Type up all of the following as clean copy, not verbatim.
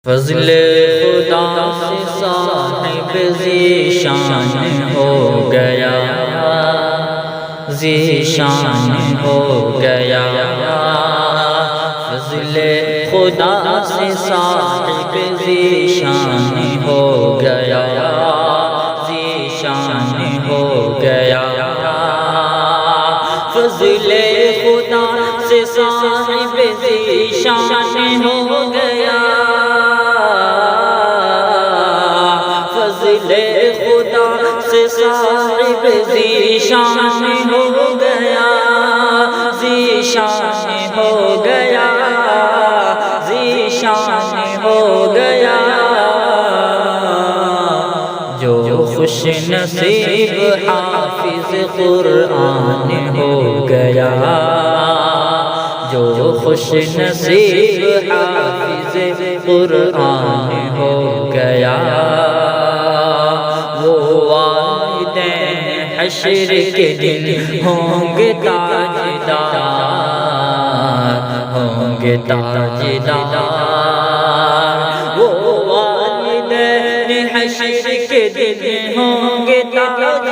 فضل خدا سے صاحب ذیشان ہو گیا، ذیشان ہو گیا۔ فضل خدا سے صاحب ذیشان ہو گیا، ذیشان ہو گیا۔ فضل خدا سے صاحب ذیشان ہو گیا، فضل خدا سے صاحب ذیشان ہو گیا، ذیشان ہو گیا، ذیشان ہو گیا۔ جو خوش نصیب حافظ قرآن ہو گیا، جو خوش نصیب حافظ قرآن ہو گیا، وہ والدین حشر کے دن ہوں گے تاجدار، ہوں گے تاجدار۔ وہ والدین حشر کے دن ہوں گے تاجدار،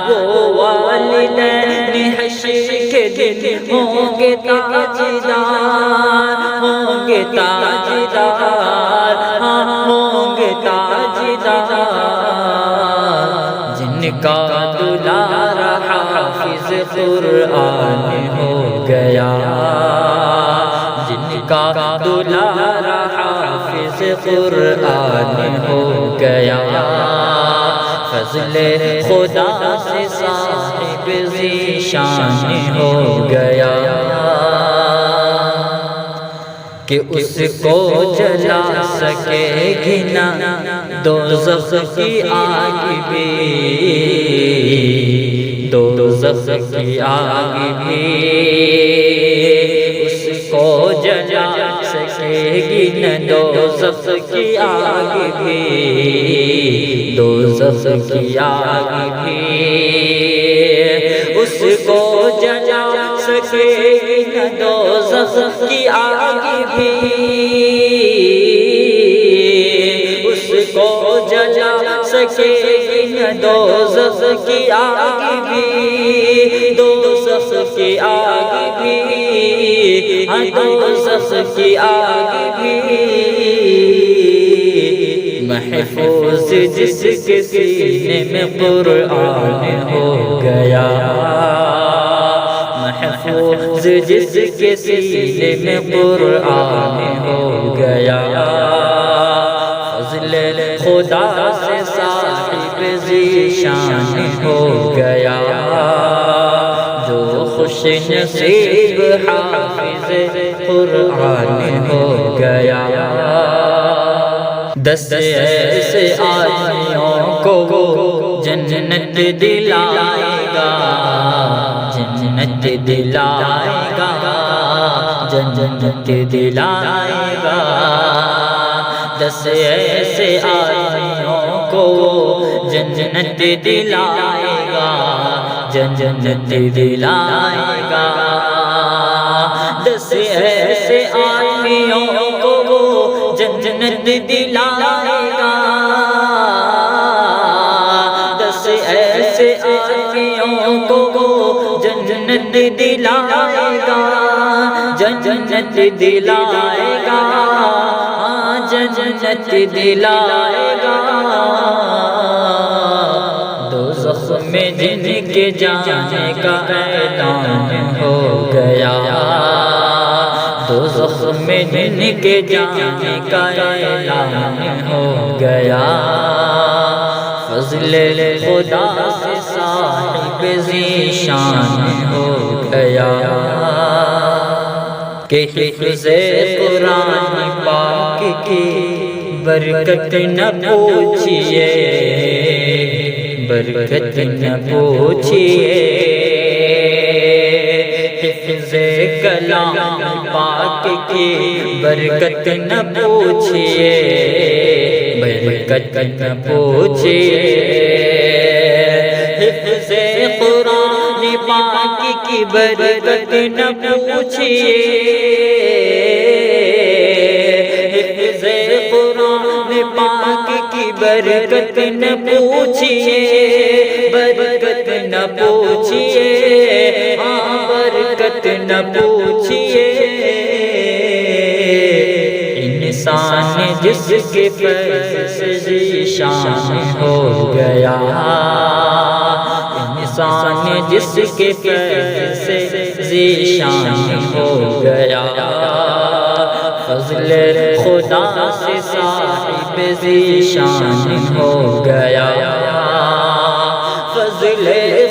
وہ والدین حشر کے دن ہوں گے تاجدار، ہوں گے تاجدار، ہوں گے تاجدار۔ جن کا دلارا حافظ قرآن ہو گیا، جن کا دلارا حافظ قرآن ہو گیا، فضل خدا سے صاحب ذیشان ہو گیا۔ کہ اس کو جلا سکے گی نہ دوزخ کی آگ بھی، دوزخ کی آگ بھی اس کو جلا سکے گی نہ دوزخ کی آگ بھی، دوزخ کی آگ بھی اس کو جلا سکے گی نہ دوزخ کی آگ بھی، اس کو جلا سکے گی نہ دوزخ کی آگ بھی، دوزخ کی آگ بھی، ہاں دوزخ کی آگ بھی۔ محفوظ جس کے سینے میں قرآن ہو گیا، محفوظ جس کے سینے میں قرآن ہو گیا، فضل خدا سے صاحب ذیشان ہو گیا، جو خوش نصیب حافظ قرآن ہو گیا۔ 10 ایسے آدمیوں کو وہ جنت دلائے گا، جنت دلائے گا، جنت دلائے گا۔ 10 ایسے آدمیوں کو وہ جنت دلائے گا، جنت دلائے گا۔ 10 ایسے آدمیوں کو وہ جنت دلائے گا، 10 ایسے آدمیوں کو وہ جنت دلائے گا، جنت دلائے گا، جنت دلائے گا۔ دوزخ میں جن کے جانے کا اعلان ہو گیا، دوزخ میں جن کے جانے کا اعلان ہو گیا، فضل خدا سے صاحب ذیشان ہو گیا۔ کہ حفظ قرآن پاک کی برکت نہ پوچھئے، برکت نہ پوچھئے، حفظ کلام پاک کی برکت نہ پوچھئے، برکت نہ پوچھئے، حفظ قرآن پاک کی برکت نہ پوچھئے، برکت نہ پوچھئے، برکت نہ پوچھئے، ہاں برکت نہ پوچھئے۔ انسان جس کے فیض سے ذیشان ہو گیا، انسان جس کے فیض سے ذیشان ہو گیا، فضل خدا سے صاحب ذیشان ہو گیا، فضل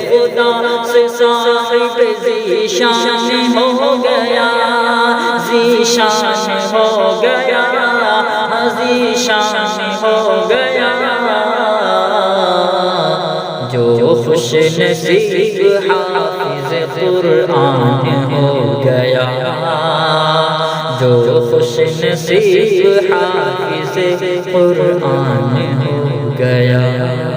خدا سے صاحب ذیشان ہو گیا، ذیشان ہو گیا، ذیشان ہو گیا۔ جو خوش نصیب حافظ قرآن ہو گیا، جو خوش نصیب حافظ قرآن ہو گیا۔